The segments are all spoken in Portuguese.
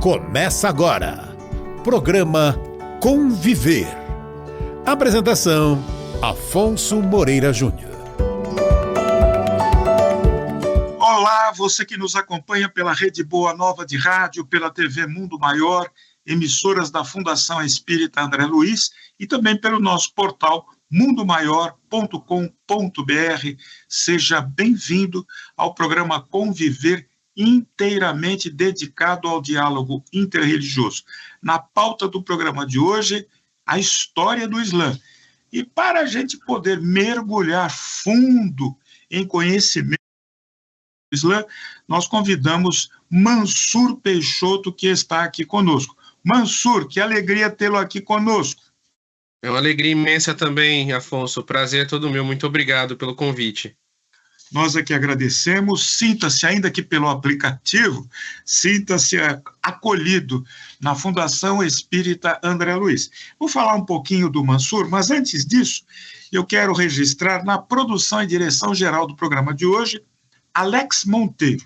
Começa agora, programa Conviver. Apresentação, Afonso Moreira Júnior. Olá, você que nos acompanha pela Rede Boa Nova de Rádio, pela TV Mundo Maior, emissoras da Fundação Espírita André Luiz e também pelo nosso portal mundomaior.com.br. Seja bem-vindo ao programa Conviver, inteiramente dedicado ao diálogo interreligioso. Na pauta do programa de hoje, a história do Islã. E para a gente poder mergulhar fundo em conhecimento do Islã, nós convidamos Mansur Peixoto, que está aqui conosco. Mansur, que alegria tê-lo aqui conosco. É uma alegria imensa também, Afonso. O prazer é todo meu. Muito obrigado pelo convite. Nós aqui agradecemos, sinta-se, ainda que pelo aplicativo, sinta-se acolhido na Fundação Espírita André Luiz. Vou falar um pouquinho do Mansur, mas antes disso, eu quero registrar na produção e direção geral do programa de hoje, Alex Monteiro.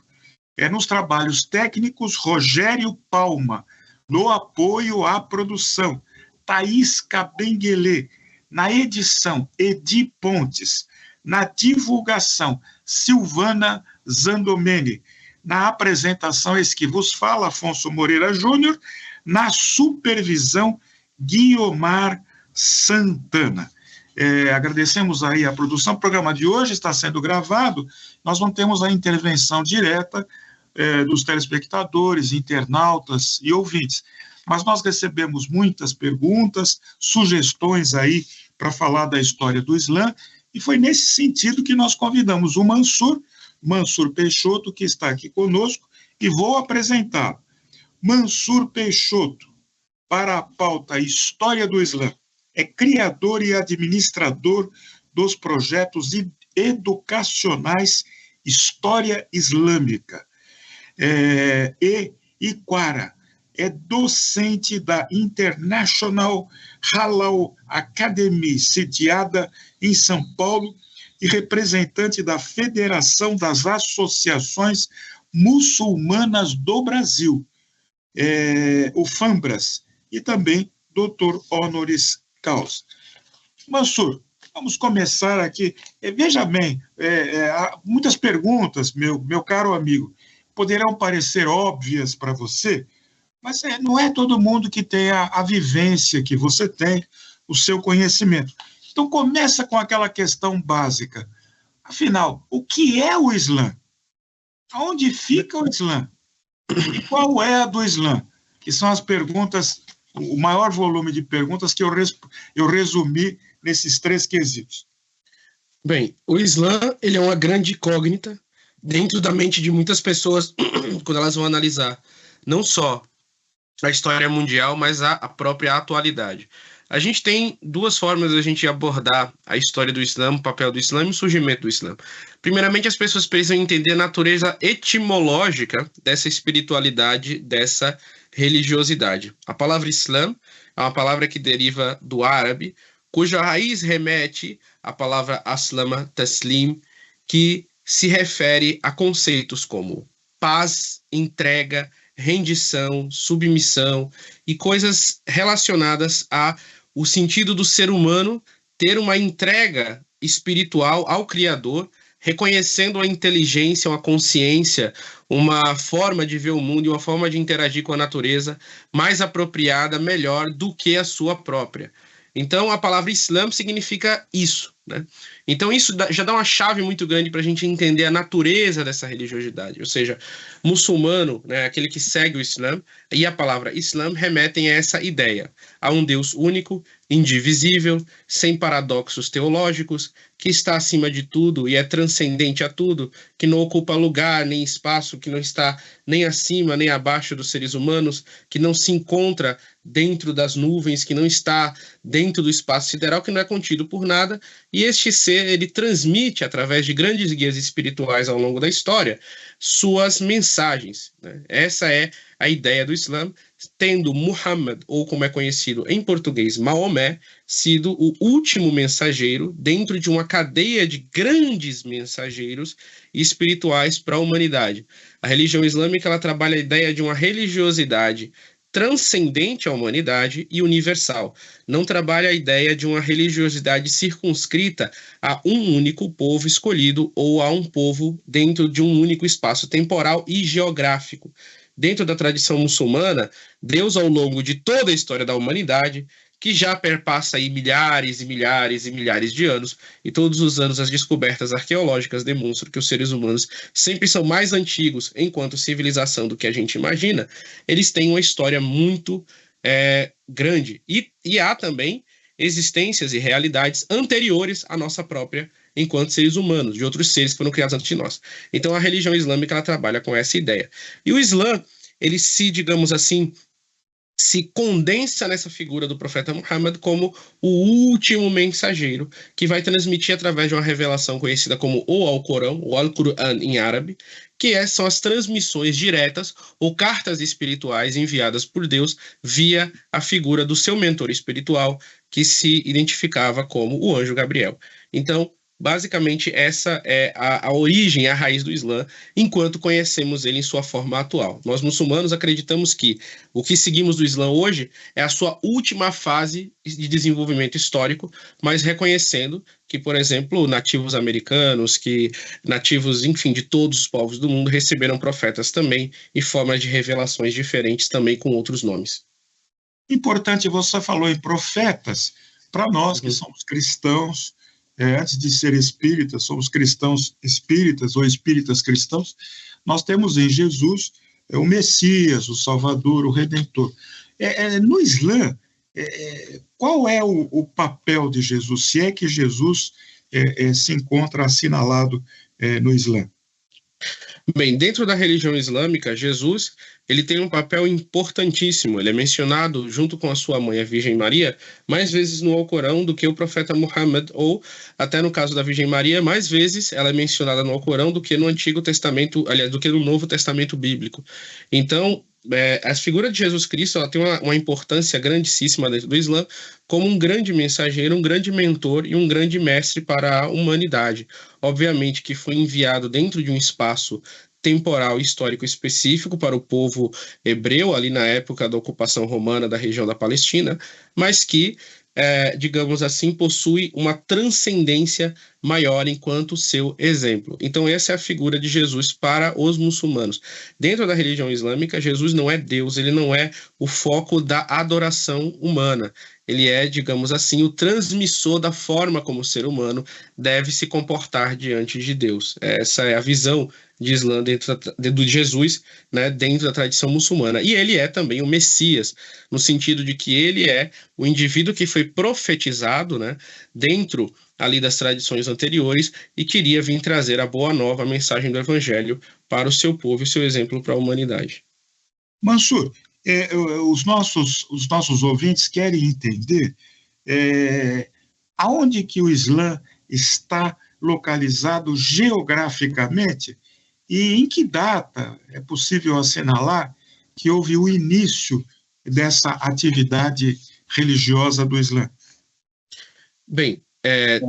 Nos trabalhos técnicos, Rogério Palma. No apoio à produção, Thaís Cabenguele. Na edição, Edi Pontes. Na divulgação, Silvana Zandomeni. Na apresentação, esse que vos fala, Afonso Moreira Júnior. Na supervisão, Guiomar Santana. Agradecemos aí a produção. O programa de hoje está sendo gravado. Nós não temos a intervenção direta dos telespectadores, internautas e ouvintes. Mas nós recebemos muitas perguntas, sugestões aí para falar da história do Islã. E foi nesse sentido que nós convidamos o Mansur Peixoto, que está aqui conosco, e vou apresentá-lo. Mansur Peixoto, para a pauta História do Islã, é criador e administrador dos projetos educacionais História Islâmica e Iquara. É docente da International Halal Academy, sediada em São Paulo, e representante da Federação das Associações Muçulmanas do Brasil, o FAMBRAS, e também Dr. Honoris Causa. Mansur, vamos começar aqui. Veja bem, há muitas perguntas, meu caro amigo, poderão parecer óbvias para você, mas não é todo mundo que tem a vivência que você tem, o seu conhecimento. Então, começa com aquela questão básica. Afinal, o que é o Islã? Onde fica o Islã? E qual é a do Islã? Que são as perguntas, o maior volume de perguntas que eu resumi nesses 3 quesitos. Bem, o Islã ele é uma grande incógnita dentro da mente de muitas pessoas quando elas vão analisar não só a história mundial, mas a própria atualidade. A gente tem 2 formas de a gente abordar a história do Islã, o papel do Islã e o surgimento do Islã. Primeiramente, as pessoas precisam entender a natureza etimológica dessa espiritualidade, dessa religiosidade. A palavra Islã é uma palavra que deriva do árabe, cuja raiz remete à palavra aslama, taslim, que se refere a conceitos como paz, entrega, rendição, submissão e coisas relacionadas ao sentido do ser humano ter uma entrega espiritual ao Criador, reconhecendo a inteligência, uma consciência, uma forma de ver o mundo e uma forma de interagir com a natureza mais apropriada, melhor do que a sua própria. Então, a palavra Islã significa isso, né? Então, isso já dá uma chave muito grande para a gente entender a natureza dessa religiosidade. Ou seja, muçulmano, né, aquele que segue o Islã, e a palavra Islã remetem a essa ideia, a um Deus único, indivisível, sem paradoxos teológicos, que está acima de tudo e é transcendente a tudo, que não ocupa lugar nem espaço, que não está nem acima nem abaixo dos seres humanos, que não se encontra dentro das nuvens, que não está dentro do espaço sideral, que não é contido por nada, e este ser ele transmite, através de grandes guias espirituais ao longo da história, suas mensagens, né? Essa é a ideia do Islã, tendo Muhammad, ou como é conhecido em português, Maomé, sido o último mensageiro dentro de uma cadeia de grandes mensageiros espirituais para a humanidade. A religião islâmica, ela trabalha a ideia de uma religiosidade transcendente à humanidade e universal. Não trabalha a ideia de uma religiosidade circunscrita a um único povo escolhido ou a um povo dentro de um único espaço temporal e geográfico. Dentro da tradição muçulmana, Deus, ao longo de toda a história da humanidade, que já perpassa aí milhares e milhares e milhares de anos, e todos os anos as descobertas arqueológicas demonstram que os seres humanos sempre são mais antigos enquanto civilização do que a gente imagina, eles têm uma história muito grande. E há também existências e realidades anteriores à nossa própria enquanto seres humanos, de outros seres que foram criados antes de nós. Então a religião islâmica, ela trabalha com essa ideia. E o Islã, ele digamos assim, se condensa nessa figura do profeta Muhammad como o último mensageiro que vai transmitir através de uma revelação conhecida como o Alcorão, o Al-Qur'an em árabe, que são as transmissões diretas ou cartas espirituais enviadas por Deus via a figura do seu mentor espiritual, que se identificava como o anjo Gabriel. Então, basicamente, essa é a origem, a raiz do Islã, enquanto conhecemos ele em sua forma atual. Nós, muçulmanos, acreditamos que o que seguimos do Islã hoje é a sua última fase de desenvolvimento histórico, mas reconhecendo que, por exemplo, nativos americanos, que nativos, enfim, de todos os povos do mundo receberam profetas também, em forma de revelações diferentes, também com outros nomes. Importante, você falou em profetas, para nós que somos cristãos, antes de ser espíritas, somos cristãos espíritas ou espíritas cristãos, nós temos em Jesus o Messias, o Salvador, o Redentor. No Islã, qual é o papel de Jesus, se é que Jesus se encontra assinalado no Islã? Bem, dentro da religião islâmica, Jesus, ele tem um papel importantíssimo. Ele é mencionado junto com a sua mãe, a Virgem Maria, mais vezes no Alcorão do que o profeta Muhammad, ou até no caso da Virgem Maria, mais vezes ela é mencionada no Alcorão do que no Antigo Testamento, aliás, do que no Novo Testamento bíblico. Então, a figura de Jesus Cristo, ela tem uma importância grandíssima dentro do Islã, como um grande mensageiro, um grande mentor e um grande mestre para a humanidade. Obviamente que foi enviado dentro de um espaço temporal e histórico específico para o povo hebreu, ali na época da ocupação romana da região da Palestina, mas que, digamos assim, possui uma transcendência maior enquanto seu exemplo. Então essa é a figura de Jesus para os muçulmanos. Dentro da religião islâmica, Jesus não é Deus, ele não é o foco da adoração humana. Ele é, digamos assim, o transmissor da forma como o ser humano deve se comportar diante de Deus. Essa é a visão de Islã dentro de Jesus, né, dentro da tradição muçulmana. E ele é também o Messias, no sentido de que ele é o indivíduo que foi profetizado, né, dentro ali das tradições anteriores e queria vir trazer a boa nova, a mensagem do Evangelho para o seu povo e o seu exemplo para a humanidade. Mansur, os nossos ouvintes querem entender aonde que o Islã está localizado geograficamente e em que data é possível assinalar que houve o início dessa atividade religiosa do Islã. Bem,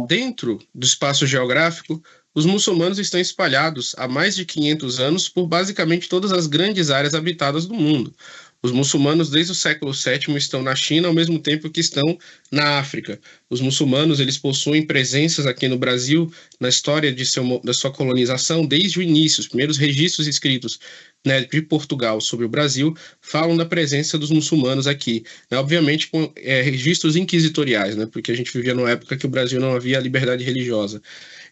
dentro do espaço geográfico, os muçulmanos estão espalhados há mais de 500 anos por basicamente todas as grandes áreas habitadas do mundo. Os muçulmanos, desde o século VII, estão na China, ao mesmo tempo que estão na África. Os muçulmanos, eles possuem presenças aqui no Brasil, na história da sua colonização, desde o início. Os primeiros registros escritos, né, de Portugal sobre o Brasil falam da presença dos muçulmanos aqui, né, obviamente com registros inquisitoriais, né, porque a gente vivia numa época que o Brasil não havia liberdade religiosa.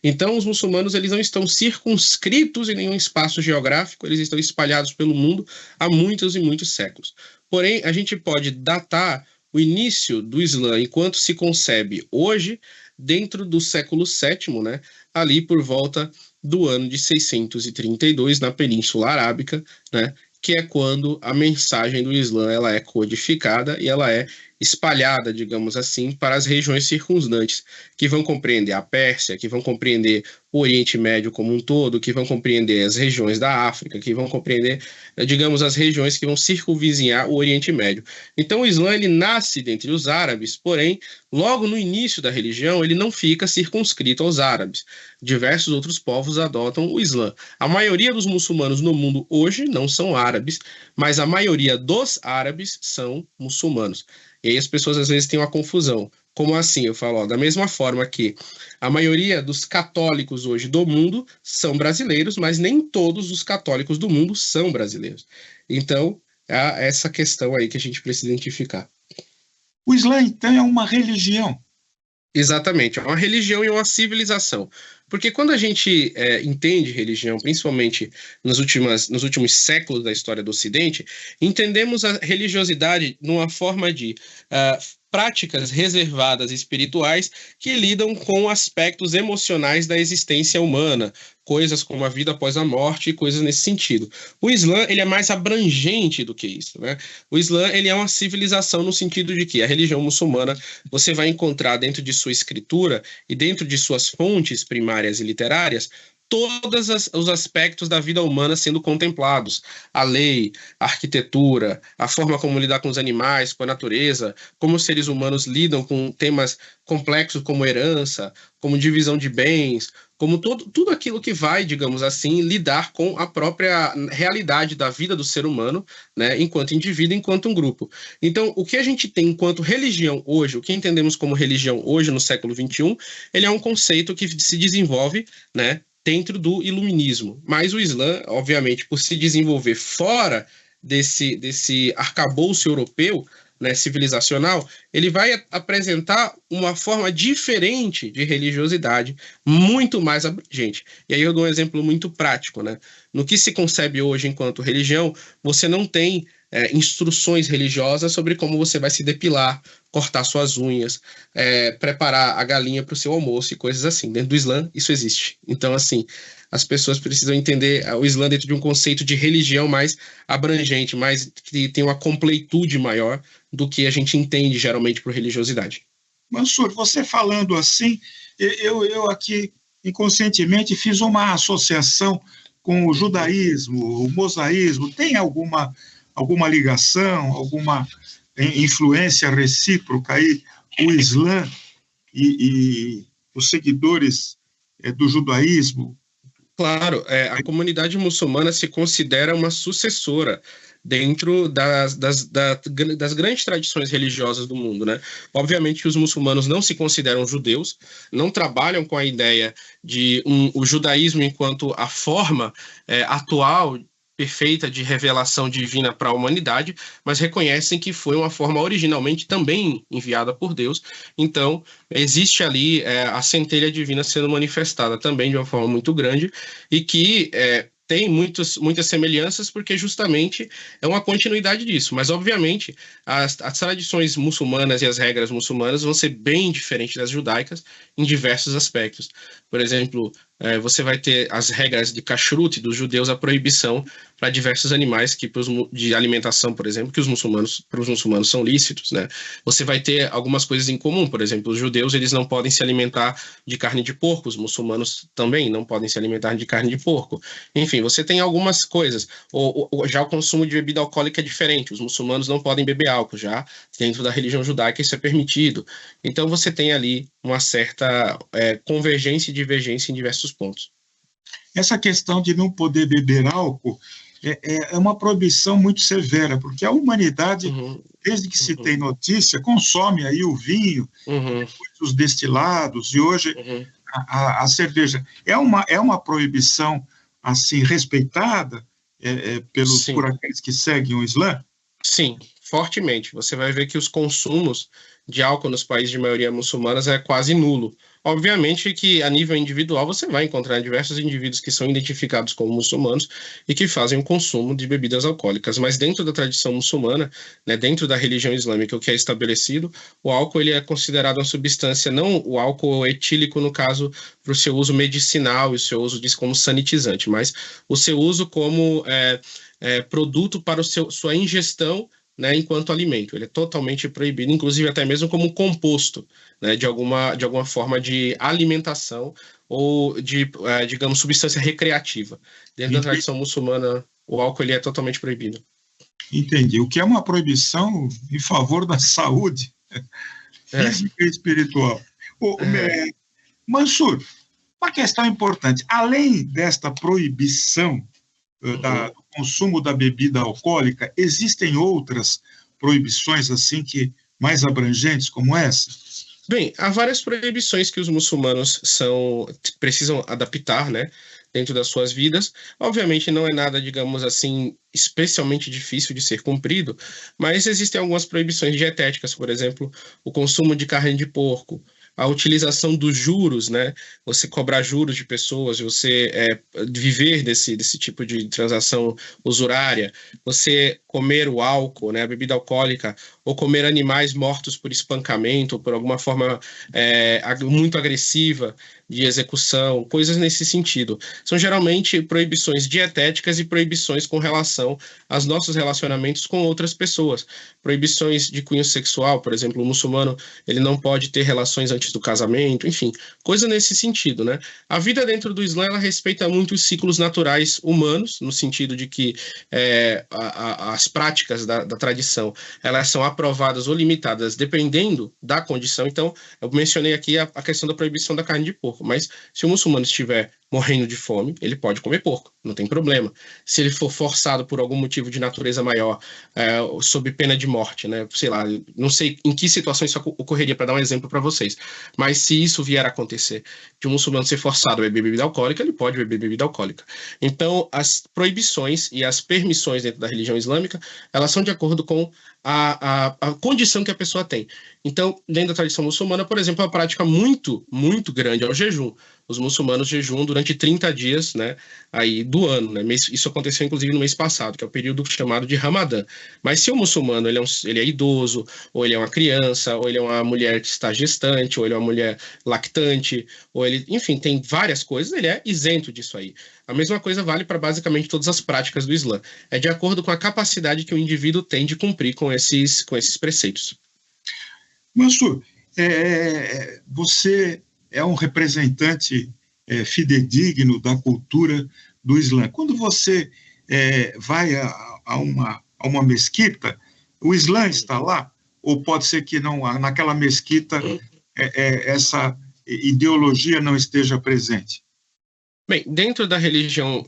Então, os muçulmanos, eles não estão circunscritos em nenhum espaço geográfico, eles estão espalhados pelo mundo há muitos e muitos séculos. Porém, a gente pode datar o início do Islã, enquanto se concebe hoje, dentro do século VII, né, ali por volta do ano de 632, na Península Arábica, né, que é quando a mensagem do Islã ela é codificada e ela é espalhada, digamos assim, para as regiões circundantes, que vão compreender a Pérsia, que vão compreender o Oriente Médio como um todo, que vão compreender as regiões da África, que vão compreender, digamos, as regiões que vão circunvizinhar o Oriente Médio. Então, o Islã, ele nasce dentre os árabes, porém, logo no início da religião, ele não fica circunscrito aos árabes. Diversos outros povos adotam o Islã. A maioria dos muçulmanos no mundo hoje não são árabes, mas a maioria dos árabes são muçulmanos. E aí as pessoas às vezes têm uma confusão. Como assim? Eu falo, da mesma forma que a maioria dos católicos hoje do mundo são brasileiros, mas nem todos os católicos do mundo são brasileiros. Então, há essa questão aí que a gente precisa identificar. O Islã, então, é uma religião. Exatamente, é uma religião e uma civilização. Porque quando a gente entende religião, principalmente nos últimos séculos da história do Ocidente, entendemos a religiosidade numa forma de práticas reservadas espirituais que lidam com aspectos emocionais da existência humana, coisas como a vida após a morte e coisas nesse sentido. O Islã, ele é mais abrangente do que isso, né? O Islã, ele é uma civilização no sentido de que a religião muçulmana, você vai encontrar dentro de sua escritura e dentro de suas fontes primárias e literárias, todos os aspectos da vida humana sendo contemplados. A lei, a arquitetura, a forma como lidar com os animais, com a natureza, como os seres humanos lidam com temas complexos como herança, como divisão de bens, como tudo aquilo que vai, digamos assim, lidar com a própria realidade da vida do ser humano, né, enquanto indivíduo, enquanto um grupo. Então, o que a gente tem enquanto religião hoje, o que entendemos como religião hoje no século XXI, ele é um conceito que se desenvolve, né, dentro do iluminismo. Mas o Islã, obviamente, por se desenvolver fora desse arcabouço europeu, né, civilizacional, ele vai apresentar uma forma diferente de religiosidade, muito mais abrangente. E aí eu dou um exemplo muito prático, né? No que se concebe hoje enquanto religião, você não tem instruções religiosas sobre como você vai se depilar, cortar suas unhas, preparar a galinha para o seu almoço e coisas assim. Dentro do Islã, isso existe. Então, assim, as pessoas precisam entender o Islã dentro de um conceito de religião mais abrangente, mais que tem uma completude maior do que a gente entende geralmente por religiosidade. Mansur, você falando assim, eu aqui inconscientemente fiz uma associação com o judaísmo, o mosaísmo. Tem alguma ligação, alguma influência recíproca aí, o Islã e os seguidores do judaísmo? Claro, a comunidade muçulmana se considera uma sucessora dentro das grandes tradições religiosas do mundo, né? Obviamente que os muçulmanos não se consideram judeus, não trabalham com a ideia de o judaísmo enquanto a forma atual perfeita de revelação divina para a humanidade, mas reconhecem que foi uma forma originalmente também enviada por Deus. Então, existe ali a centelha divina sendo manifestada também de uma forma muito grande e que tem muitas semelhanças porque justamente é uma continuidade disso. Mas, obviamente, as tradições muçulmanas e as regras muçulmanas vão ser bem diferentes das judaicas em diversos aspectos. Por exemplo, você vai ter as regras de kashrut dos judeus, a proibição para diversos animais de alimentação, por exemplo, que para os muçulmanos são lícitos, né? Você vai ter algumas coisas em comum, por exemplo, os judeus eles não podem se alimentar de carne de porco, os muçulmanos também não podem se alimentar de carne de porco. Enfim, você tem algumas coisas. Já o consumo de bebida alcoólica é diferente, os muçulmanos não podem beber álcool, já dentro da religião judaica isso é permitido. Então você tem ali uma certa convergência e divergência em diversos pontos. Essa questão de não poder beber álcool é uma proibição muito severa, porque a humanidade, desde que se tem notícia, consome aí o vinho, depois os destilados, e hoje a cerveja. É uma proibição assim respeitada por aqueles que seguem o Islã? Sim, fortemente. Você vai ver que os consumos de álcool nos países de maioria muçulmanas é quase nulo. Obviamente que a nível individual você vai encontrar diversos indivíduos que são identificados como muçulmanos e que fazem o consumo de bebidas alcoólicas, mas dentro da tradição muçulmana, né, dentro da religião islâmica, o que é estabelecido, o álcool ele é considerado uma substância, não o álcool etílico no caso para o seu uso medicinal e o seu uso disso como sanitizante, mas o seu uso como produto para sua ingestão né, enquanto alimento. Ele é totalmente proibido, inclusive até mesmo como composto, né, de alguma forma de alimentação ou de, digamos, substância recreativa. Dentro da tradição muçulmana, o álcool ele é totalmente proibido. Entendi. O que é uma proibição em favor da saúde física e espiritual. Mansur, uma questão importante. Além desta proibição do consumo da bebida alcoólica, existem outras proibições assim que mais abrangentes como essa? Bem, há várias proibições que os muçulmanos precisam adaptar, né, dentro das suas vidas. Obviamente não é nada, digamos assim, especialmente difícil de ser cumprido, mas existem algumas proibições dietéticas, por exemplo, o consumo de carne de porco, a utilização dos juros, né? Você cobrar juros de pessoas, você viver desse tipo de transação usurária, você comer o álcool, né, a bebida alcoólica, ou comer animais mortos por espancamento, ou por alguma forma muito agressiva de execução, coisas nesse sentido. São geralmente proibições dietéticas e proibições com relação aos nossos relacionamentos com outras pessoas. Proibições de cunho sexual, por exemplo, o muçulmano ele não pode ter relações antes do casamento, enfim, coisa nesse sentido, né? A vida dentro do Islã, ela respeita muito os ciclos naturais humanos, no sentido de que as práticas da tradição, elas são aprovadas ou limitadas dependendo da condição. Então, eu mencionei aqui a questão da proibição da carne de porco, mas se o muçulmano estiver morrendo de fome, ele pode comer porco, não tem problema. Se ele for forçado por algum motivo de natureza maior, sob pena de morte, né? Sei lá, não sei em que situação isso ocorreria, para dar um exemplo para vocês, mas se isso vier a acontecer, de um muçulmano ser forçado a beber bebida alcoólica, ele pode beber bebida alcoólica. Então, as proibições e as permissões dentro da religião islâmica, elas são de acordo com a condição que a pessoa tem. Então, dentro da tradição muçulmana, por exemplo, a prática muito, muito grande é o jejum. Os muçulmanos jejuam durante 30 dias, né, aí do ano, né? Isso aconteceu inclusive no mês passado, que é o período chamado de Ramadã. Mas se o muçulmano ele é idoso, ou ele é uma criança, ou ele é uma mulher que está gestante, ou ele é uma mulher lactante, ou ele, enfim, tem várias coisas, ele é isento disso aí. A mesma coisa vale para basicamente todas as práticas do Islã. É de acordo com a capacidade que o indivíduo tem de cumprir com esses preceitos. Mansur, você é um representante fidedigno da cultura do Islã. Quando você vai a uma mesquita, o Islã está lá? Ou pode ser que não, naquela mesquita essa ideologia não esteja presente? Bem, dentro da religião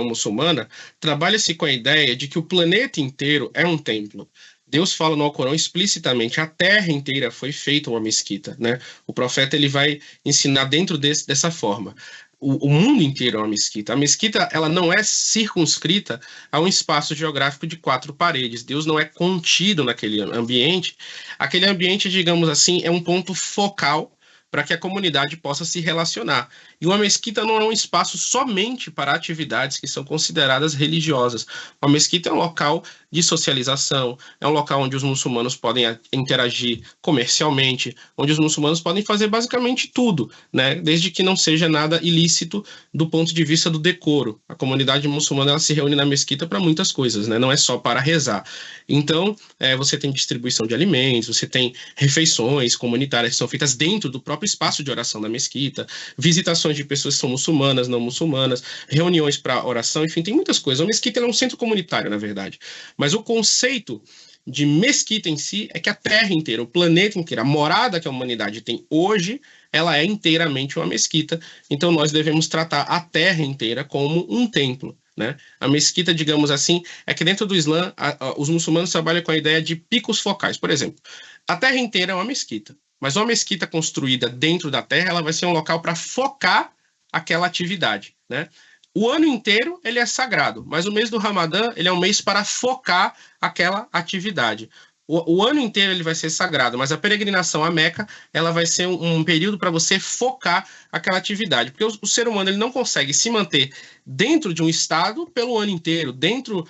muçulmana, trabalha-se com a ideia de que o planeta inteiro é um templo. Deus fala no Alcorão explicitamente, a terra inteira foi feita uma mesquita, né? O profeta ele vai ensinar dentro dessa forma. O mundo inteiro é uma mesquita. A mesquita ela não é circunscrita a um espaço geográfico de 4 paredes. Deus não é contido naquele ambiente. Aquele ambiente, digamos assim, é um ponto focal para que a comunidade possa se relacionar. E uma mesquita não é um espaço somente para atividades que são consideradas religiosas. Uma mesquita é um local de socialização, é um local onde os muçulmanos podem interagir comercialmente, onde os muçulmanos podem fazer basicamente tudo, né? Desde que não seja nada ilícito do ponto de vista do decoro. A comunidade muçulmana ela se reúne na mesquita para muitas coisas, né? Não é só para rezar. Então, você tem distribuição de alimentos, você tem refeições comunitárias que são feitas dentro do próprio espaço de oração da mesquita, visitações de pessoas que são muçulmanas, não muçulmanas, reuniões para oração, enfim, tem muitas coisas. A mesquita é um centro comunitário, na verdade. Mas o conceito de mesquita em si é que a Terra inteira, o planeta inteiro, a morada que a humanidade tem hoje, ela é inteiramente uma mesquita. Então nós devemos tratar a Terra inteira como um templo, né? A mesquita, digamos assim, é que dentro do Islã, os muçulmanos trabalham com a ideia de picos focais. Por exemplo, a Terra inteira é uma mesquita, mas uma mesquita construída dentro da Terra, ela vai ser um local para focar aquela atividade, né? O ano inteiro ele é sagrado, mas o mês do Ramadã ele é um mês para focar aquela atividade. O ano inteiro ele vai ser sagrado, mas a peregrinação à Meca ela vai ser um período para você focar aquela atividade, porque o ser humano ele não consegue se manter dentro de um estado pelo ano inteiro, dentro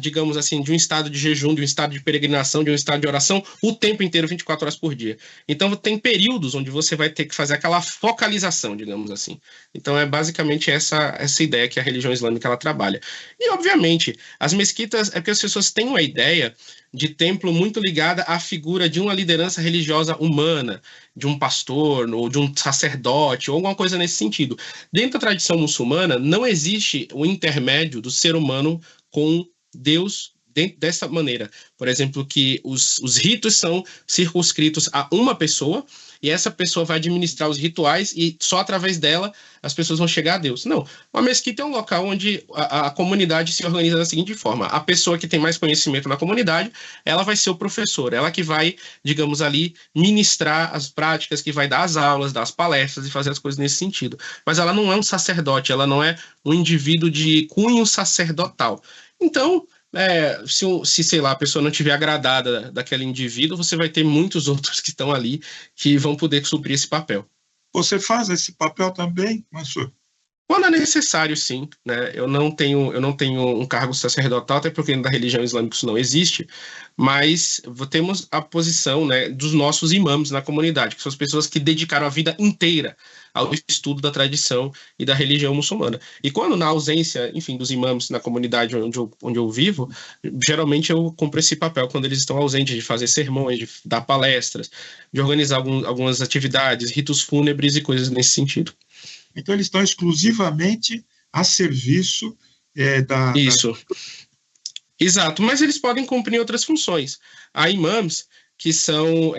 digamos assim, de um estado de jejum, de um estado de peregrinação, de um estado de oração, o tempo inteiro, 24 horas por dia. Então tem períodos onde você vai ter que fazer aquela focalização, digamos assim. Então é basicamente essa ideia que a religião islâmica ela trabalha. E obviamente, as mesquitas, é porque as pessoas têm uma ideia de templo muito ligada à figura de uma liderança religiosa humana, de um pastor ou de um sacerdote, ou alguma coisa nesse sentido. Dentro da tradição muçulmana, não existe o intermédio do ser humano com Deus dessa maneira. Por exemplo, que os ritos são circunscritos a uma pessoa, e essa pessoa vai administrar os rituais e só através dela as pessoas vão chegar a Deus. Não. Uma mesquita é um local onde a comunidade se organiza da seguinte forma. A pessoa que tem mais conhecimento na comunidade, ela vai ser o professor. Ela que vai, digamos ali, ministrar as práticas, que vai dar as aulas, dar as palestras e fazer as coisas nesse sentido. Mas ela não é um sacerdote, ela não é um indivíduo de cunho sacerdotal. Então, se, sei lá, a pessoa não estiver agradada daquele indivíduo, você vai ter muitos outros que estão ali que vão poder suprir esse papel. Você faz esse papel também, Mansur? Quando é necessário, sim, né? Eu não tenho um cargo sacerdotal, até porque da religião islâmica isso não existe, mas temos a posição, né, dos nossos imãs na comunidade, que são as pessoas que dedicaram a vida inteira ao estudo da tradição e da religião muçulmana. E quando, na ausência, enfim, dos imãs na comunidade onde eu vivo, geralmente eu cumpro esse papel quando eles estão ausentes, de fazer sermões, de dar palestras, de organizar algumas atividades, ritos fúnebres e coisas nesse sentido. Então, eles estão exclusivamente a serviço Isso. Exato, mas eles podem cumprir outras funções. Há imãs que são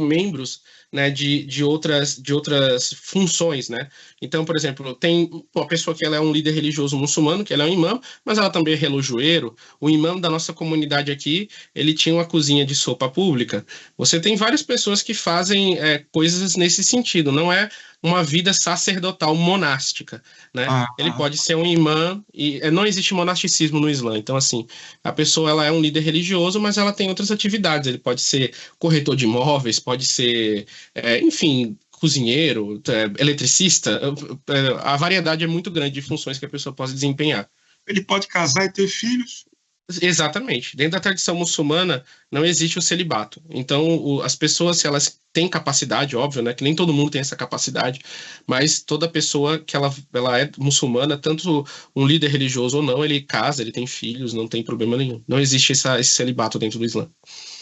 membros, né, de outras funções, né? Então, por exemplo, tem uma pessoa que ela é um líder religioso muçulmano, que ela é um imã, mas ela também é relojoeiro. O imã da nossa comunidade aqui, ele tinha uma cozinha de sopa pública. Você tem várias pessoas que fazem coisas nesse sentido, não é uma vida sacerdotal monástica, né? Ele pode ser um imã, e não existe monasticismo no Islã. Então, assim, a pessoa ela é um líder religioso, mas ela tem outras atividades. Ele pode ser corretor de imóveis, pode ser, enfim, cozinheiro, eletricista. A variedade é muito grande de funções que a pessoa pode desempenhar. Ele pode casar e ter filhos? Exatamente. Dentro da tradição muçulmana não existe o celibato. Então, as pessoas, se elas têm capacidade, óbvio, né, que nem todo mundo tem essa capacidade, mas toda pessoa que ela é muçulmana, tanto um líder religioso ou não, ele casa, ele tem filhos, não tem problema nenhum. Não existe esse celibato dentro do Islã.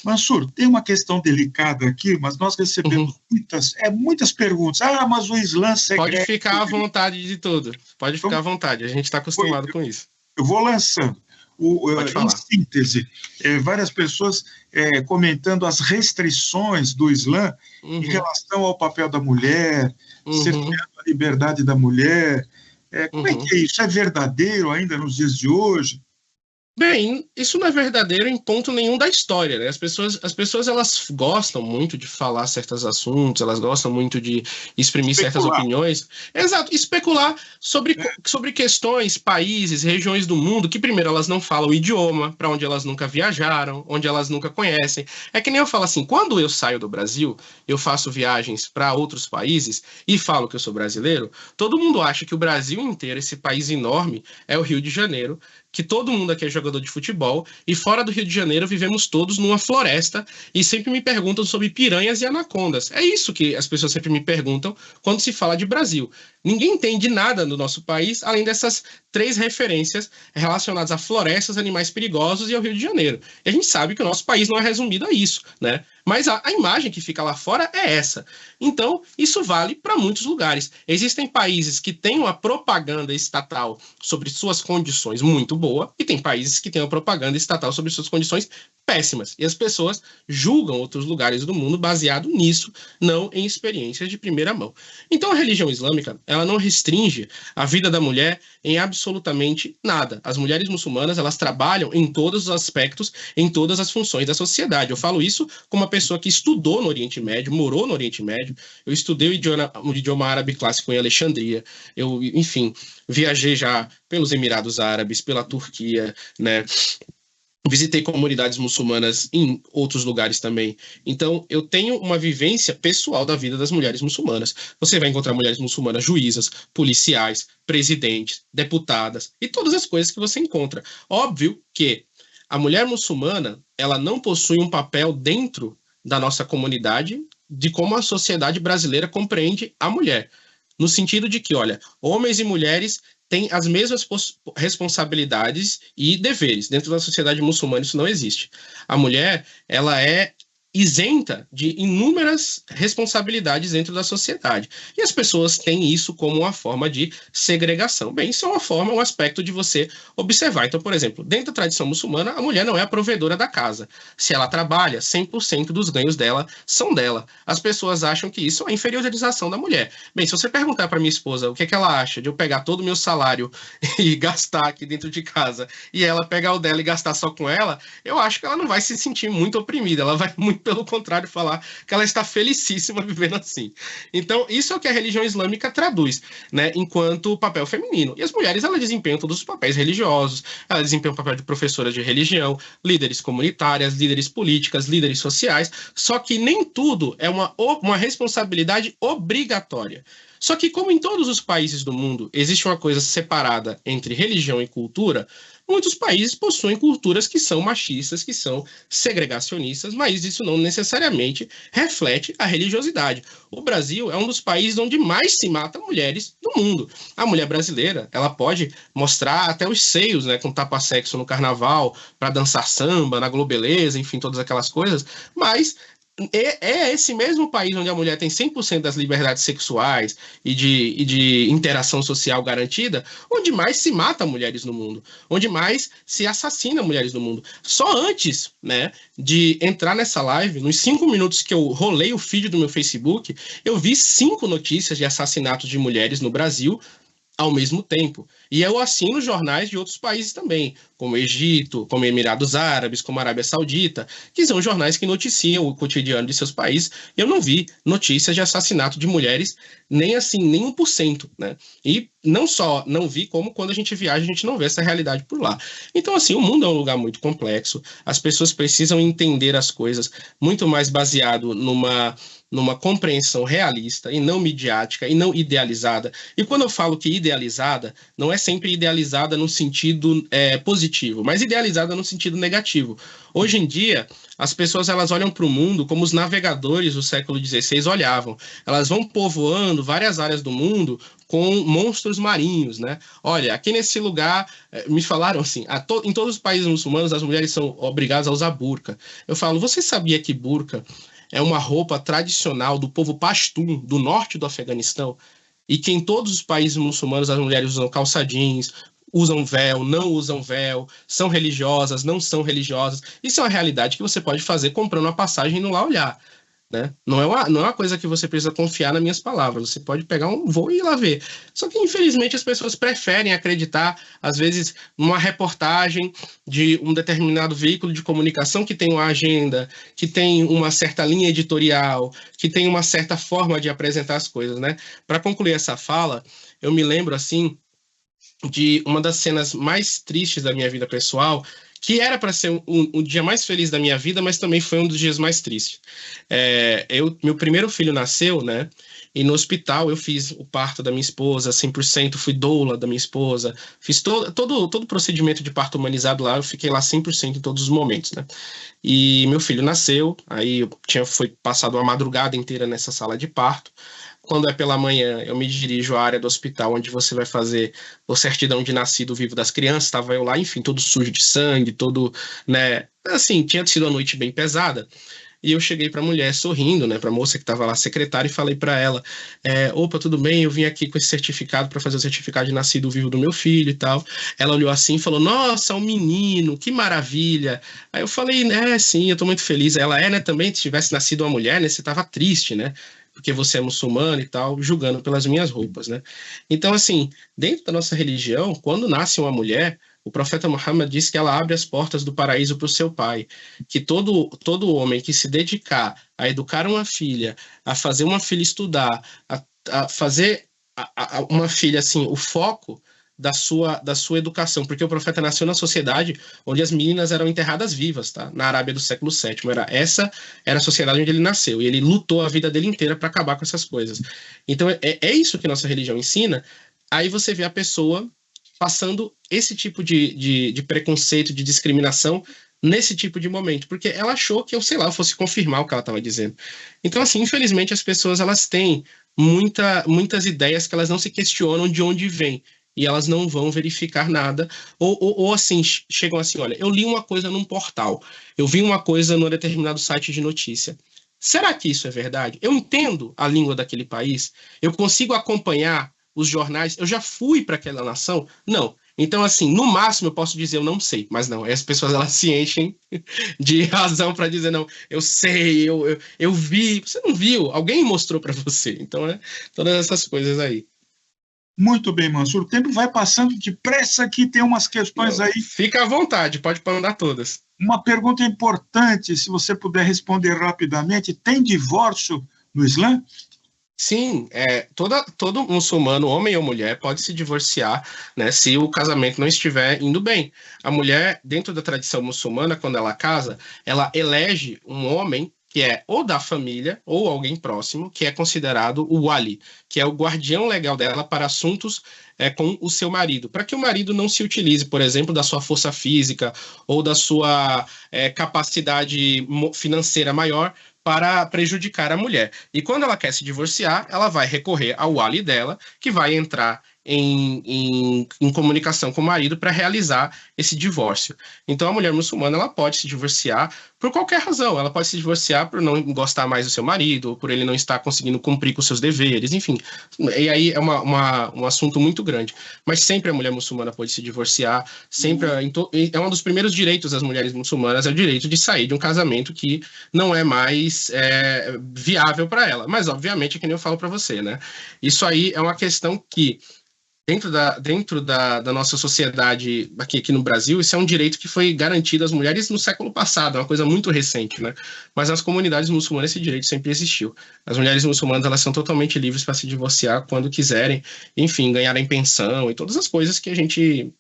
Mansur, tem uma questão delicada aqui, mas nós recebemos muitas perguntas. Mas o Islã segrega... Pode ficar à vontade de tudo. Pode ficar à vontade. A gente está acostumado com isso. Eu vou lançando. Em síntese, várias pessoas comentando as restrições do Islã em relação ao papel da mulher, cerceando a liberdade da mulher. Como é que é isso? É verdadeiro ainda nos dias de hoje? Bem, isso não é verdadeiro em ponto nenhum da história, né? As pessoas elas gostam muito de falar certos assuntos, elas gostam muito de exprimir certas opiniões. Exato, especular sobre questões, países, regiões do mundo que, primeiro, elas não falam o idioma, para onde elas nunca viajaram, onde elas nunca conhecem. É que nem eu falo assim, quando eu saio do Brasil, eu faço viagens para outros países e falo que eu sou brasileiro, todo mundo acha que o Brasil inteiro, esse país enorme, é o Rio de Janeiro, que todo mundo aqui é jogador de futebol, e fora do Rio de Janeiro vivemos todos numa floresta e sempre me perguntam sobre piranhas e anacondas. É isso que as pessoas sempre me perguntam quando se fala de Brasil. Ninguém entende nada no nosso país, além dessas 3 referências relacionadas a florestas, animais perigosos e ao Rio de Janeiro. E a gente sabe que o nosso país não é resumido a isso, né? Mas a imagem que fica lá fora é essa. Então, isso vale para muitos lugares. Existem países que têm uma propaganda estatal sobre suas condições muito boa, e tem países que têm uma propaganda estatal sobre suas condições péssimas. E as pessoas julgam outros lugares do mundo baseado nisso, não em experiências de primeira mão. Então, a religião islâmica, ela não restringe a vida da mulher em absolutamente nada. As mulheres muçulmanas, elas trabalham em todos os aspectos, em todas as funções da sociedade. Eu falo isso como uma pessoa que estudou no Oriente Médio, morou no Oriente Médio. Eu estudei o idioma árabe clássico em Alexandria. Eu, enfim, viajei já pelos Emirados Árabes, pela Turquia, né? visitei comunidades muçulmanas em outros lugares também. Então, eu tenho uma vivência pessoal da vida das mulheres muçulmanas. Você vai encontrar mulheres muçulmanas juízas, policiais, presidentes, deputadas e todas as coisas que você encontra. Óbvio que a mulher muçulmana, ela não possui um papel dentro da nossa comunidade de como a sociedade brasileira compreende a mulher. No sentido de que, olha, homens e mulheres têm as mesmas responsabilidades e deveres. Dentro da sociedade muçulmana isso não existe. A mulher, ela é isenta de inúmeras responsabilidades dentro da sociedade. E as pessoas têm isso como uma forma de segregação. Bem, isso é uma forma, um aspecto de você observar. Então, por exemplo, dentro da tradição muçulmana, a mulher não é a provedora da casa. Se ela trabalha, 100% dos ganhos dela são dela. As pessoas acham que isso é a inferiorização da mulher. Bem, se você perguntar para minha esposa o que é que ela acha de eu pegar todo o meu salário e gastar aqui dentro de casa, e ela pegar o dela e gastar só com ela, eu acho que ela não vai se sentir muito oprimida, ela vai muito pelo contrário, falar que ela está felicíssima vivendo assim. Então, isso é o que a religião islâmica traduz, né, enquanto papel feminino. E as mulheres, elas desempenham todos os papéis religiosos, elas desempenham o papel de professoras de religião, líderes comunitárias, líderes políticas, líderes sociais, só que nem tudo é uma responsabilidade obrigatória. Só que, como em todos os países do mundo existe uma coisa separada entre religião e cultura, muitos países possuem culturas que são machistas, que são segregacionistas, mas isso não necessariamente reflete a religiosidade. O Brasil é um dos países onde mais se mata mulheres do mundo. A mulher brasileira, ela pode mostrar até os seios, né, com tapa-sexo no carnaval, para dançar samba, na Globeleza, enfim, todas aquelas coisas, mas é esse mesmo país onde a mulher tem 100% das liberdades sexuais e de interação social garantida, onde mais se mata mulheres no mundo, onde mais se assassina mulheres no mundo. Só antes, né, de entrar nessa live, nos 5 minutos que eu rolei o feed do meu Facebook, eu vi 5 notícias de assassinatos de mulheres no Brasil ao mesmo tempo. E eu assino jornais de outros países também, como Egito, como Emirados Árabes, como Arábia Saudita, que são jornais que noticiam o cotidiano de seus países. Eu não vi notícias de assassinato de mulheres, nem assim, nem 1%, né? E não só não vi, como quando a gente viaja, a gente não vê essa realidade por lá. Então, assim, o mundo é um lugar muito complexo, as pessoas precisam entender as coisas muito mais baseado numa compreensão realista e não midiática e não idealizada. E quando eu falo que idealizada, não é sempre idealizada no sentido positivo, mas idealizada no sentido negativo. Hoje em dia, as pessoas elas olham para o mundo como os navegadores do século XVI olhavam. Elas vão povoando várias áreas do mundo com monstros marinhos, né? Olha, aqui nesse lugar, me falaram assim, em todos os países muçulmanos as mulheres são obrigadas a usar burca. Eu falo, você sabia que burca é uma roupa tradicional do povo pashtun, do norte do Afeganistão, e que em todos os países muçulmanos as mulheres usam calça jeans, usam véu, não usam véu, são religiosas, não são religiosas. Isso é uma realidade que você pode fazer comprando uma passagem e não lá olhar, né? Não é uma coisa que você precisa confiar nas minhas palavras. Você pode pegar um voo e ir lá ver. Só que, infelizmente, as pessoas preferem acreditar, às vezes, numa reportagem de um determinado veículo de comunicação que tem uma agenda, que tem uma certa linha editorial, que tem uma certa forma de apresentar as coisas, né? Para concluir essa fala, eu me lembro, assim, de uma das cenas mais tristes da minha vida pessoal, que era para ser o dia mais feliz da minha vida, mas também foi um dos dias mais tristes. Meu primeiro filho nasceu, né? E no hospital eu fiz o parto da minha esposa, 100%, fui doula da minha esposa, fiz todo o procedimento de parto humanizado lá, eu fiquei lá 100% em todos os momentos, né? E meu filho nasceu, aí foi passado uma madrugada inteira nessa sala de parto. Quando é pela manhã, eu me dirijo à área do hospital onde você vai fazer a certidão de nascido vivo das crianças. Estava eu lá, enfim, todo sujo de sangue, todo, né? Assim, tinha sido uma noite bem pesada. E eu cheguei para a mulher sorrindo, né, para a moça que estava lá, secretária, e falei para ela, opa, tudo bem, eu vim aqui com esse certificado para fazer o certificado de nascido vivo do meu filho e tal. Ela olhou assim e falou, nossa, um menino, que maravilha. Aí eu falei, né, sim, eu estou muito feliz. Ela né, também, se tivesse nascido uma mulher, né, você estava triste, né, porque você é muçulmano e tal, julgando pelas minhas roupas, né. Então, assim, dentro da nossa religião, quando nasce uma mulher, o profeta Muhammad diz que ela abre as portas do paraíso para o seu pai, que todo homem que se dedicar a educar uma filha, a fazer uma filha estudar, a fazer uma filha, assim, o foco da sua educação, porque o profeta nasceu na sociedade onde as meninas eram enterradas vivas, tá? Na Arábia do século VII. Essa era a sociedade onde ele nasceu, e ele lutou a vida dele inteira para acabar com essas coisas. Então, é isso que nossa religião ensina. Aí você vê a pessoa passando esse tipo de preconceito, de discriminação, nesse tipo de momento, porque ela achou que eu fosse confirmar o que ela estava dizendo. Então, assim, infelizmente, as pessoas, elas têm muitas ideias que elas não se questionam de onde vem, e elas não vão verificar nada, ou assim, chegam assim, olha, eu li uma coisa num portal, eu vi uma coisa num determinado site de notícia. Será que isso é verdade? Eu entendo a língua daquele país? Eu consigo acompanhar os jornais? Eu já fui para aquela nação? Não. Então, assim, no máximo eu posso dizer eu não sei, mas não, as pessoas elas se enchem de razão para dizer não, eu sei, eu vi, você não viu, alguém mostrou para você. Então, todas essas coisas aí. Muito bem, Mansur. O tempo vai passando depressa aqui, tem umas questões aí. Fica à vontade, pode mandar todas. Uma pergunta importante, se você puder responder rapidamente: tem divórcio no Islã? Sim, todo muçulmano, homem ou mulher, pode se divorciar, né, se o casamento não estiver indo bem. A mulher, dentro da tradição muçulmana, quando ela casa, ela elege um homem que é ou da família ou alguém próximo, que é considerado o wali, que é o guardião legal dela para assuntos com o seu marido, para que o marido não se utilize, por exemplo, da sua força física ou da sua capacidade financeira maior para prejudicar a mulher. E quando ela quer se divorciar, ela vai recorrer ao wali dela, que vai entrar em comunicação com o marido para realizar esse divórcio. Então, a mulher muçulmana ela pode se divorciar por qualquer razão. Ela pode se divorciar por não gostar mais do seu marido, ou por ele não estar conseguindo cumprir com seus deveres, enfim. E aí é um assunto muito grande. Mas sempre a mulher muçulmana pode se divorciar, sempre é um dos primeiros direitos das mulheres muçulmanas, é o direito de sair de um casamento que não é mais viável para ela. Mas, obviamente, é que nem eu falo para você, né? Isso aí é uma questão que dentro da nossa sociedade aqui no Brasil, isso é um direito que foi garantido às mulheres no século passado, é uma coisa muito recente, né? Mas nas comunidades muçulmanas esse direito sempre existiu. As mulheres muçulmanas, elas são totalmente livres para se divorciar quando quiserem, enfim, ganharem pensão e todas as coisas que a gente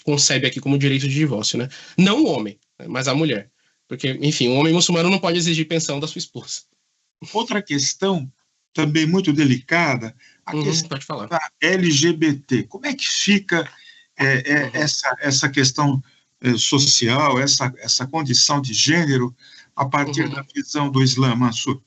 concebe aqui como direito de divórcio, né? Não o homem, mas a mulher. Porque, enfim, o homem muçulmano não pode exigir pensão da sua esposa. Outra questão também muito delicada, a questão pode falar. da LGBT. Como é que fica essa questão social, essa condição de gênero, a partir da visão do Islã, Mansur?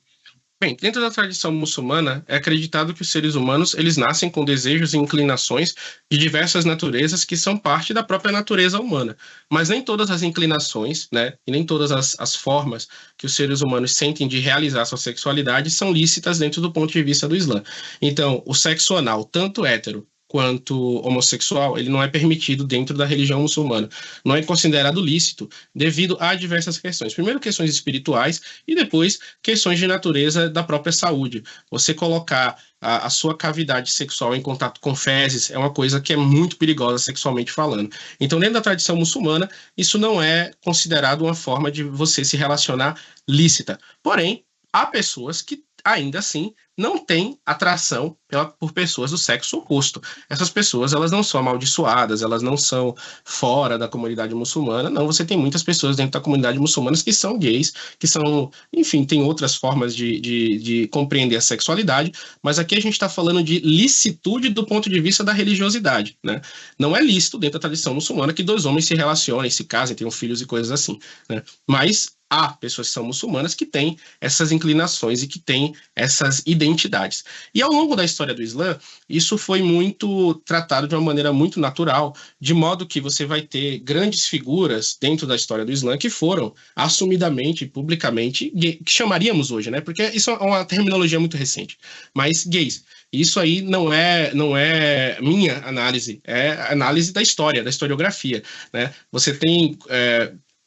Bem, dentro da tradição muçulmana, é acreditado que os seres humanos eles nascem com desejos e inclinações de diversas naturezas que são parte da própria natureza humana. Mas nem todas as inclinações, né, e nem todas as formas que os seres humanos sentem de realizar sua sexualidade são lícitas dentro do ponto de vista do Islã. Então, o sexo anal, tanto hétero quanto homossexual, ele não é permitido dentro da religião muçulmana. Não é considerado lícito devido a diversas questões. Primeiro, questões espirituais e depois, questões de natureza da própria saúde. Você colocar a sua cavidade sexual em contato com fezes é uma coisa que é muito perigosa sexualmente falando. Então, dentro da tradição muçulmana, isso não é considerado uma forma de você se relacionar lícita. Porém, há pessoas que ainda assim não têm atração por pessoas do sexo oposto. Essas pessoas, elas não são amaldiçoadas, elas não são fora da comunidade muçulmana, não, você tem muitas pessoas dentro da comunidade muçulmana que são gays, que são, enfim, tem outras formas de compreender a sexualidade, mas aqui a gente está falando de licitude do ponto de vista da religiosidade, né? Não é lícito dentro da tradição muçulmana que dois homens se relacionem, se casem, tenham filhos e coisas assim, né? Mas há pessoas que são muçulmanas que têm essas inclinações e que têm essas identidades. E ao longo da história do Islã, isso foi muito tratado de uma maneira muito natural, de modo que você vai ter grandes figuras dentro da história do Islã que foram assumidamente, publicamente, que chamaríamos hoje, né? Porque isso é uma terminologia muito recente, mas gays. Isso aí não é minha análise, é análise da história, da historiografia, né? Você tem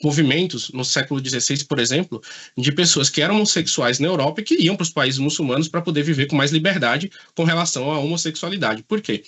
movimentos no século XVI, por exemplo, de pessoas que eram homossexuais na Europa e que iam para os países muçulmanos para poder viver com mais liberdade com relação à homossexualidade. Por quê?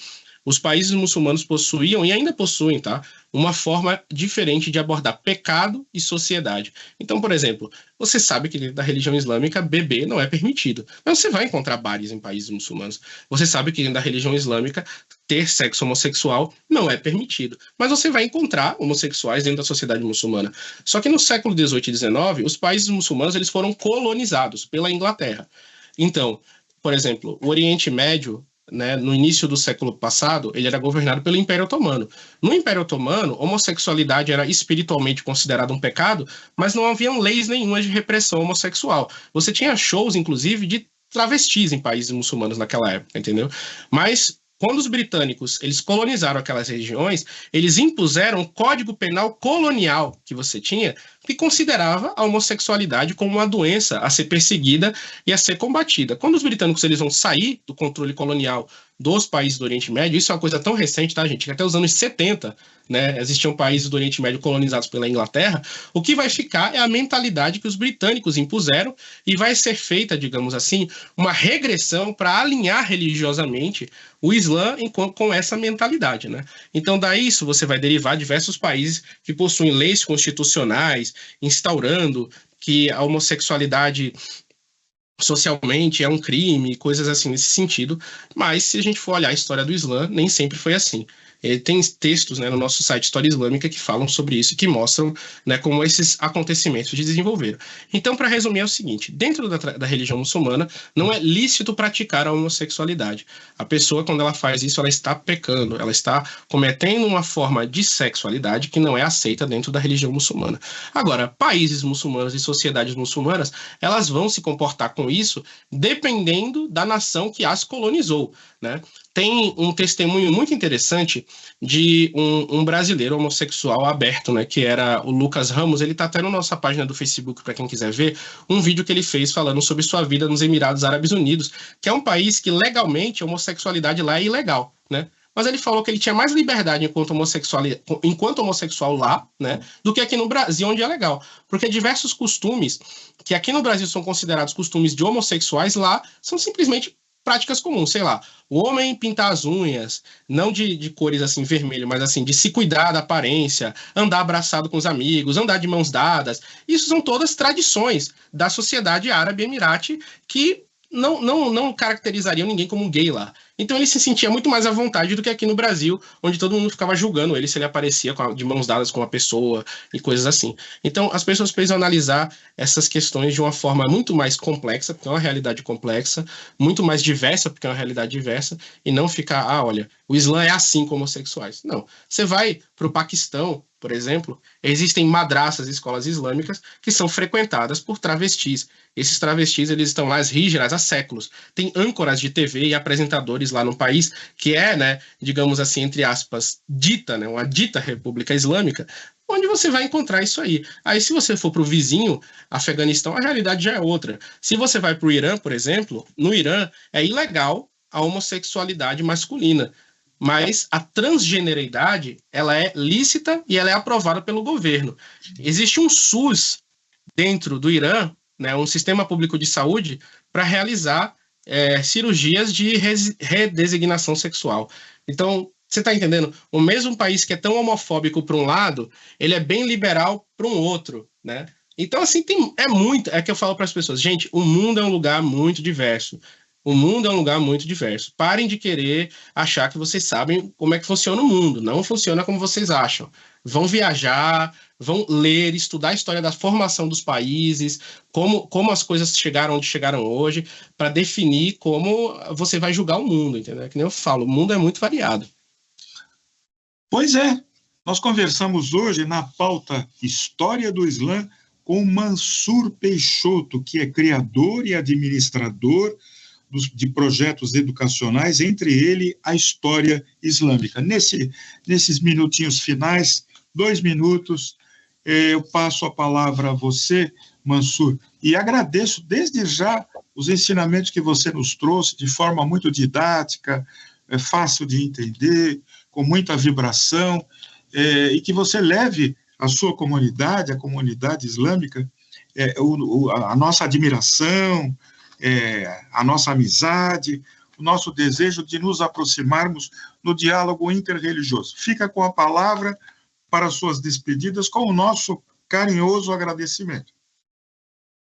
os países muçulmanos possuíam, e ainda possuem, tá, uma forma diferente de abordar pecado e sociedade. Então, por exemplo, você sabe que dentro da religião islâmica beber não é permitido, mas você vai encontrar bares em países muçulmanos. Você sabe que dentro da religião islâmica ter sexo homossexual não é permitido, mas você vai encontrar homossexuais dentro da sociedade muçulmana. Só que no século XVIII e XIX, os países muçulmanos eles foram colonizados pela Inglaterra. Então, por exemplo, o Oriente Médio, né, no início do século passado, ele era governado pelo Império Otomano. No Império Otomano, homossexualidade era espiritualmente considerada um pecado, mas não haviam leis nenhumas de repressão homossexual. Você tinha shows, inclusive, de travestis em países muçulmanos naquela época, entendeu? Mas quando os britânicos eles colonizaram aquelas regiões, eles impuseram um código penal colonial que você tinha, que considerava a homossexualidade como uma doença a ser perseguida e a ser combatida. Quando os britânicos eles vão sair do controle colonial dos países do Oriente Médio, isso é uma coisa tão recente, tá, gente? Que até os anos 70, né, existiam países do Oriente Médio colonizados pela Inglaterra, o que vai ficar é a mentalidade que os britânicos impuseram e vai ser feita, digamos assim, uma regressão para alinhar religiosamente o Islã com essa mentalidade, né? Então, daí isso você vai derivar diversos países que possuem leis constitucionais, instaurando que a homossexualidade socialmente é um crime, coisas assim nesse sentido, mas se a gente for olhar a história do Islã, nem sempre foi assim. Tem textos, né, no nosso site História Islâmica que falam sobre isso, que mostram, né, como esses acontecimentos se desenvolveram. Então, para resumir, é o seguinte: dentro da religião muçulmana, não é lícito praticar a homossexualidade. A pessoa, quando ela faz isso, ela está pecando, ela está cometendo uma forma de sexualidade que não é aceita dentro da religião muçulmana. Agora, países muçulmanos e sociedades muçulmanas, elas vão se comportar com isso dependendo da nação que as colonizou, né? Tem um testemunho muito interessante de um brasileiro homossexual aberto, né, que era o Lucas Ramos. Ele está até na nossa página do Facebook, para quem quiser ver, um vídeo que ele fez falando sobre sua vida nos Emirados Árabes Unidos, que é um país que legalmente a homossexualidade lá é ilegal, né? Mas ele falou que ele tinha mais liberdade enquanto homossexual lá, né, do que aqui no Brasil, onde é legal. Porque diversos costumes que aqui no Brasil são considerados costumes de homossexuais, lá são simplesmente práticas comuns, sei lá, o homem pintar as unhas, não de cores assim vermelho, mas assim de se cuidar da aparência, andar abraçado com os amigos, andar de mãos dadas. Isso são todas tradições da sociedade árabe emirate que não caracterizariam ninguém como um gay lá. Então ele se sentia muito mais à vontade do que aqui no Brasil, onde todo mundo ficava julgando ele se ele aparecia de mãos dadas com uma pessoa e coisas assim. Então as pessoas precisam analisar essas questões de uma forma muito mais complexa, porque é uma realidade complexa, muito mais diversa, porque é uma realidade diversa, e não ficar, olha, o Islã é assim com homossexuais. Não. Você vai para o Paquistão, por exemplo, existem madraças, escolas islâmicas, que são frequentadas por travestis. Esses travestis, eles estão lá, as hijras, há séculos. Tem âncoras de TV e apresentadores lá no país, que é, né, digamos assim, entre aspas, dita, né, uma dita república islâmica, onde você vai encontrar isso aí. Aí, se você for para o vizinho, Afeganistão, a realidade já é outra. Se você vai para o Irã, por exemplo, no Irã é ilegal a homossexualidade masculina, mas a transgeneridade, ela é lícita e ela é aprovada pelo governo. Existe um SUS dentro do Irã, né, um sistema público de saúde, para realizar cirurgias de redesignação sexual. Então, você está entendendo? O mesmo país que é tão homofóbico para um lado, ele é bem liberal para um outro, né? Então, assim, é que eu falo para as pessoas, gente, o mundo é um lugar muito diverso. O mundo é um lugar muito diverso. Parem de querer achar que vocês sabem como é que funciona o mundo. Não funciona como vocês acham. Vão viajar, vão ler, estudar a história da formação dos países, como as coisas chegaram onde chegaram hoje, para definir como você vai julgar o mundo, entendeu? Que nem eu falo, o mundo é muito variado. Pois é. Nós conversamos hoje na pauta História do Islã com Mansur Peixoto, que é criador e administrador de projetos educacionais, entre ele a história islâmica. Nesses minutinhos finais, 2 minutos, eu passo a palavra a você, Mansur, e agradeço desde já os ensinamentos que você nos trouxe de forma muito didática, fácil de entender, com muita vibração, e que você leve a sua comunidade, a comunidade islâmica, a nossa admiração, a nossa amizade, o nosso desejo de nos aproximarmos no diálogo interreligioso. Fica com a palavra para suas despedidas, com o nosso carinhoso agradecimento.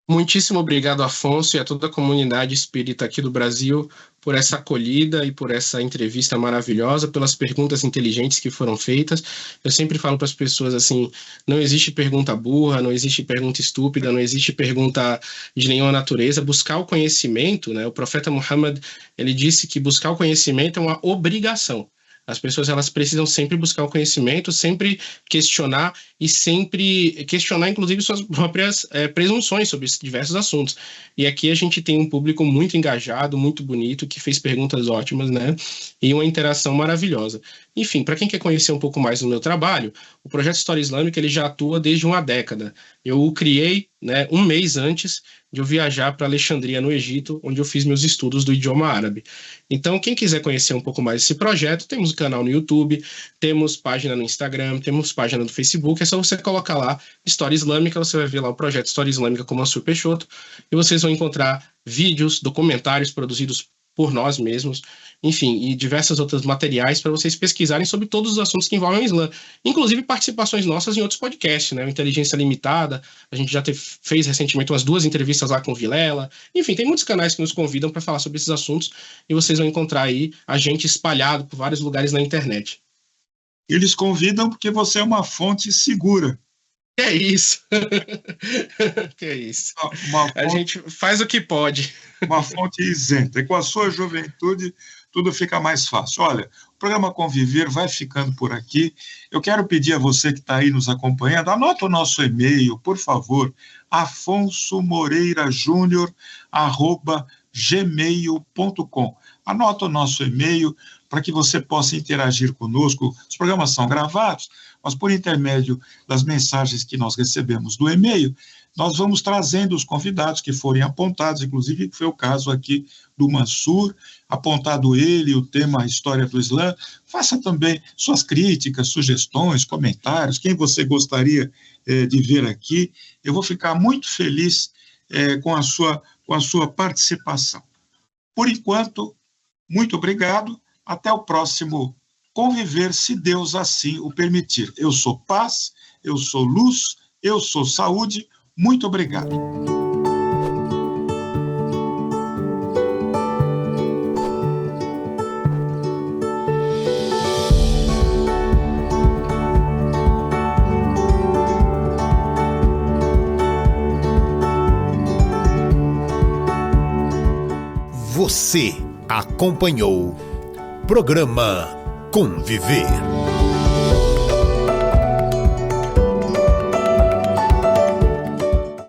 Muitíssimo obrigado, Afonso, e a toda a comunidade espírita aqui do Brasil por essa acolhida e por essa entrevista maravilhosa, pelas perguntas inteligentes que foram feitas. Eu sempre falo para as pessoas assim, não existe pergunta burra, não existe pergunta estúpida, não existe pergunta de nenhuma natureza. Buscar o conhecimento, né? O profeta Muhammad, ele disse que buscar o conhecimento é uma obrigação. As pessoas, elas precisam sempre buscar o conhecimento, sempre questionar e sempre questionar, inclusive, suas próprias presunções sobre diversos assuntos. E aqui a gente tem um público muito engajado, muito bonito, que fez perguntas ótimas, né? E uma interação maravilhosa. Enfim, para quem quer conhecer um pouco mais do meu trabalho, o Projeto História Islâmica, ele já atua desde uma década. Eu o criei, né, um mês antes de eu viajar para Alexandria, no Egito, onde eu fiz meus estudos do idioma árabe. Então, quem quiser conhecer um pouco mais desse projeto, temos um canal no YouTube, temos página no Instagram, temos página no Facebook, é só você colocar lá História Islâmica, você vai ver lá o Projeto História Islâmica com o Mansur Peixoto, e vocês vão encontrar vídeos, documentários produzidos por nós mesmos, enfim, e diversos outros materiais para vocês pesquisarem sobre todos os assuntos que envolvem o Islã, inclusive participações nossas em outros podcasts, né? O Inteligência Limitada, a gente já fez recentemente umas 2 entrevistas lá com o Vilela, enfim, tem muitos canais que nos convidam para falar sobre esses assuntos e vocês vão encontrar aí a gente espalhado por vários lugares na internet. Eles convidam porque você é uma fonte segura. Que é isso? Que é isso? A gente faz o que pode. Uma fonte isenta. E com a sua juventude, tudo fica mais fácil. Olha, o programa Conviver vai ficando por aqui. Eu quero pedir a você que está aí nos acompanhando, anota o nosso e-mail, por favor, afonsomoreirajunior@gmail.com. Anota o nosso e-mail para que você possa interagir conosco. Os programas são gravados, mas por intermédio das mensagens que nós recebemos do e-mail, nós vamos trazendo os convidados que forem apontados, inclusive foi o caso aqui do Mansur, apontado ele, o tema História do Islã. Faça também suas críticas, sugestões, comentários, quem você gostaria de ver aqui. Eu vou ficar muito feliz com a sua participação. Por enquanto, muito obrigado. Até o próximo Conviver, se Deus assim o permitir. Eu sou paz, eu sou luz, eu sou saúde. Muito obrigado. Você acompanhou Programa Conviver.